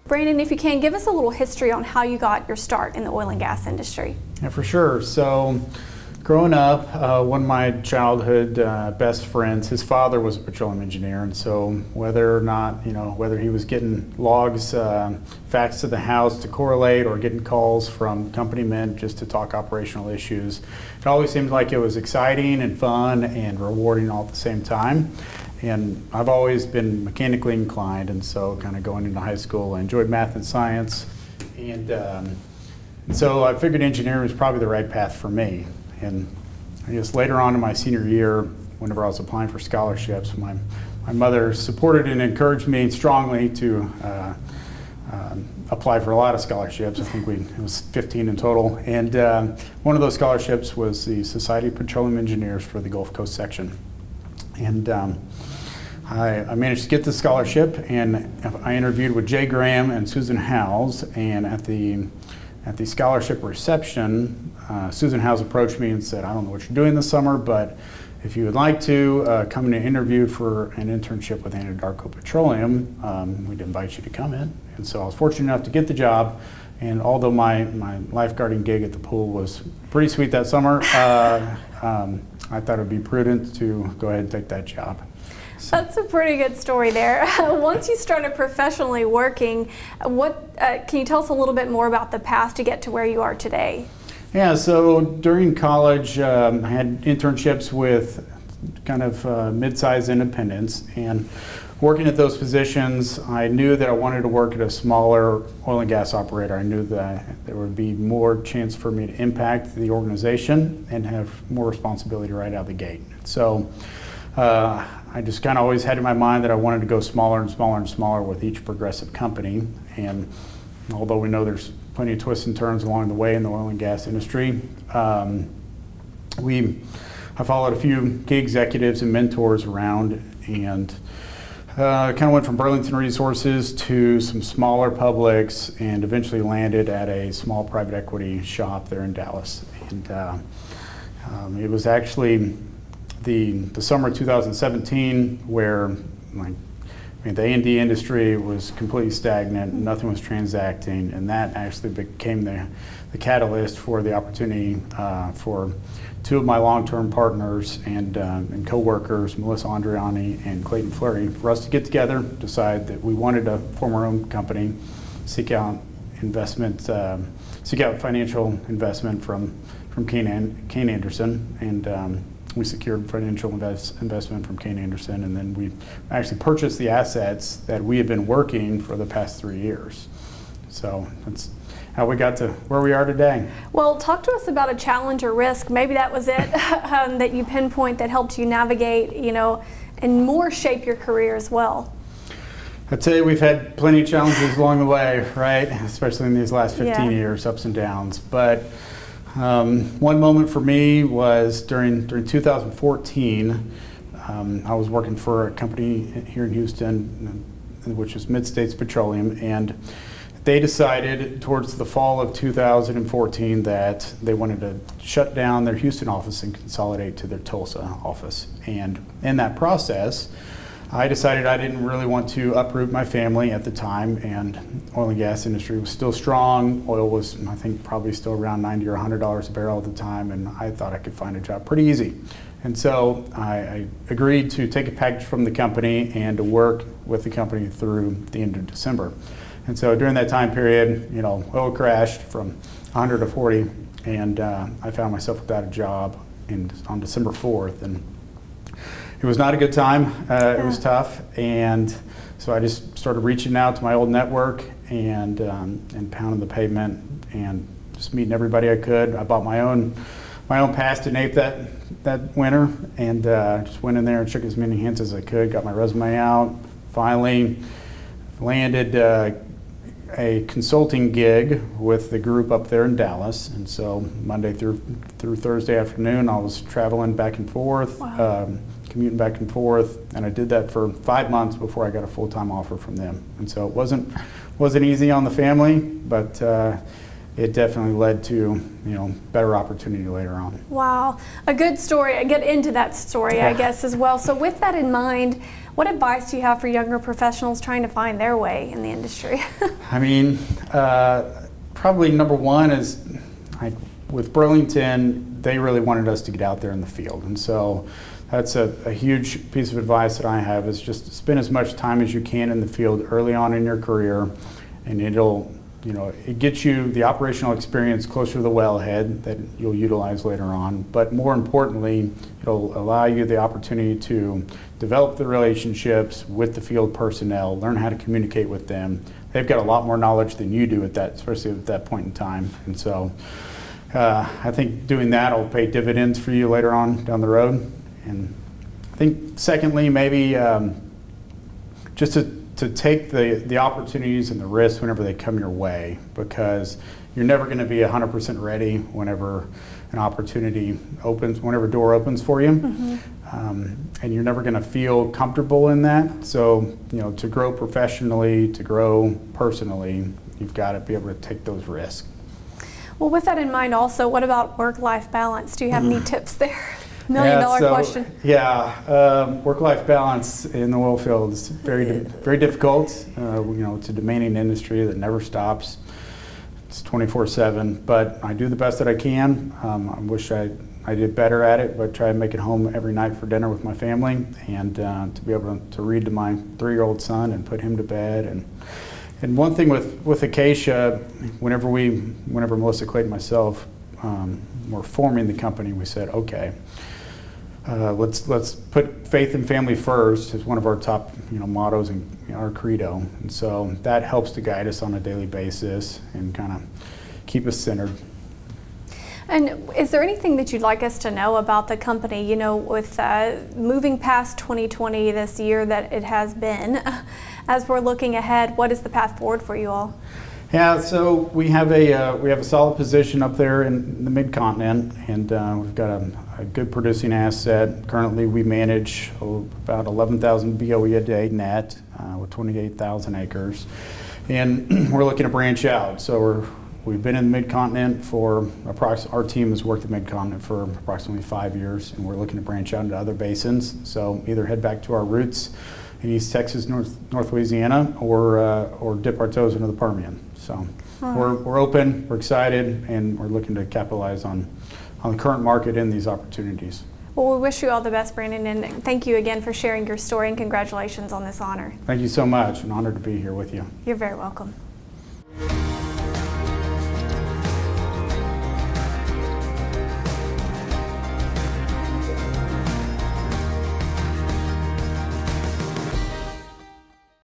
Brandon, if you can, give us a little history on how you got your start in the oil and gas industry. Yeah, for sure. So, growing up, one of my childhood best friends, his father was a petroleum engineer, and so whether or not, whether he was getting logs faxed to the house to correlate or getting calls from company men just to talk operational issues, it always seemed like it was exciting and fun and rewarding all at the same time. And I've always been mechanically inclined, and so kind of going into high school, I enjoyed math and science, and so I figured engineering was probably the right path for me. And I guess later on in my senior year, whenever I was applying for scholarships, my mother supported and encouraged me strongly to apply for a lot of scholarships. I think it was 15 in total. And one of those scholarships was the Society of Petroleum Engineers for the Gulf Coast section. And I managed to get the scholarship, and I interviewed with Jay Graham and Susan Howes, and at the scholarship reception, Susan Howes approached me and said, "I don't know what you're doing this summer, but if you would like to come in and interview for an internship with Anadarko Petroleum, we'd invite you to come in." And so I was fortunate enough to get the job, and although my lifeguarding gig at the pool was pretty sweet that summer, I thought it would be prudent to go ahead and take that job. So. That's a pretty good story there. Once you started professionally working, can you tell us a little bit more about the path to get to where you are today? Yeah, so during college, I had internships with kind of mid-sized independents, and working at those positions, I knew that I wanted to work at a smaller oil and gas operator. I knew that there would be more chance for me to impact the organization and have more responsibility right out of the gate. So I just kind of always had in my mind that I wanted to go smaller and smaller and smaller with each progressive company. And although we know there's plenty of twists and turns along the way in the oil and gas industry, I followed a few key executives and mentors around, and kind of went from Burlington Resources to some smaller publics, and eventually landed at a small private equity shop there in Dallas. And it was actually the summer of 2017 where the A&D industry was completely stagnant, nothing was transacting, and that actually became the catalyst for the opportunity for two of my long-term partners and co-workers, Melissa Andreani and Clayton Flurry, for us to get together, decide that we wanted to form our own company, seek out financial investment from Kayne Anderson, and we secured financial investment from Kayne Anderson, and then we actually purchased the assets that we had been working for the past 3 years. So that's how we got to where we are today. Well, talk to us about a challenge or risk. Maybe that was it that you pinpoint that helped you navigate, and more shape your career as well. I'd say we've had plenty of challenges along the way, right? Especially in these last 15 years, ups and downs. But one moment for me was during 2014. I was working for a company here in Houston, which was Mid-States Petroleum, and they decided towards the fall of 2014 that they wanted to shut down their Houston office and consolidate to their Tulsa office. And in that process, I decided I didn't really want to uproot my family at the time, and oil and gas industry was still strong. Oil was, I think, probably still around $90 or $100 a barrel at the time, and I thought I could find a job pretty easy. And so I agreed to take a package from the company and to work with the company through the end of December. And so during that time period, oil crashed from 100 to 40, and I found myself without a job on December 4th. And it was not a good time. It was tough, and so I just started reaching out to my old network and pounding the pavement and just meeting everybody I could. I bought my own pass to NAPE that winter, and just went in there and shook as many hands as I could. Got my resume out. Finally landed a consulting gig with the group up there in Dallas, and so Monday through Thursday afternoon, I was traveling back and forth. Wow. Commuting back and forth, and I did that for 5 months before I got a full-time offer from them. And so it wasn't easy on the family, but it definitely led to, better opportunity later on. Wow, a good story. I get into that story, I guess, as well. So with that in mind, what advice do you have for younger professionals trying to find their way in the industry? I mean, probably number one is, with Burlington, they really wanted us to get out there in the field. And so that's a huge piece of advice that I have, is just spend as much time as you can in the field early on in your career, and it gets you the operational experience closer to the wellhead that you'll utilize later on. But more importantly, it'll allow you the opportunity to develop the relationships with the field personnel, learn how to communicate with them. They've got a lot more knowledge than you do especially at that point in time. And so I think doing that will pay dividends for you later on down the road. And I think secondly, maybe just to take the opportunities and the risks whenever they come your way, because you're never going to be 100% ready whenever an opportunity opens, whenever a door opens for you. And you're never going to feel comfortable in that. So, to grow professionally, to grow personally, you've got to be able to take those risks. Well, with that in mind also, what about work-life balance? Do you have any tips there? $1,000,000 question. Yeah, work-life balance in the oil field is very difficult. It's a demanding industry that never stops. It's 24/7, but I do the best that I can. I wish I did better at it, but try to make it home every night for dinner with my family, and to be able to read to my 3-year-old son and put him to bed. And one thing with Acacia, whenever Melissa, Clayton, and myself were forming the company, we said, okay, let's put faith and family first as one of our top mottos and our credo. And so that helps to guide us on a daily basis and kind of keep us centered. And is there anything that you'd like us to know about the company, with moving past 2020, this year that it has been, as we're looking ahead, what is the path forward for you all? Yeah, so we have a solid position up there in the mid-continent, and we've got a good producing asset. Currently, we manage about 11,000 BOE a day net with 28,000 acres, and we're looking to branch out. So we've been in the mid-continent for our team has worked the mid-continent for approximately 5 years, and we're looking to branch out into other basins. So either head back to our roots in East Texas, North Louisiana, or dip our toes into the Permian. So we're open, we're excited, and we're looking to capitalize on the current market and these opportunities. Well, we wish you all the best, Brandon, and thank you again for sharing your story, and congratulations on this honor. Thank you so much. An honor to be here with you. You're very welcome.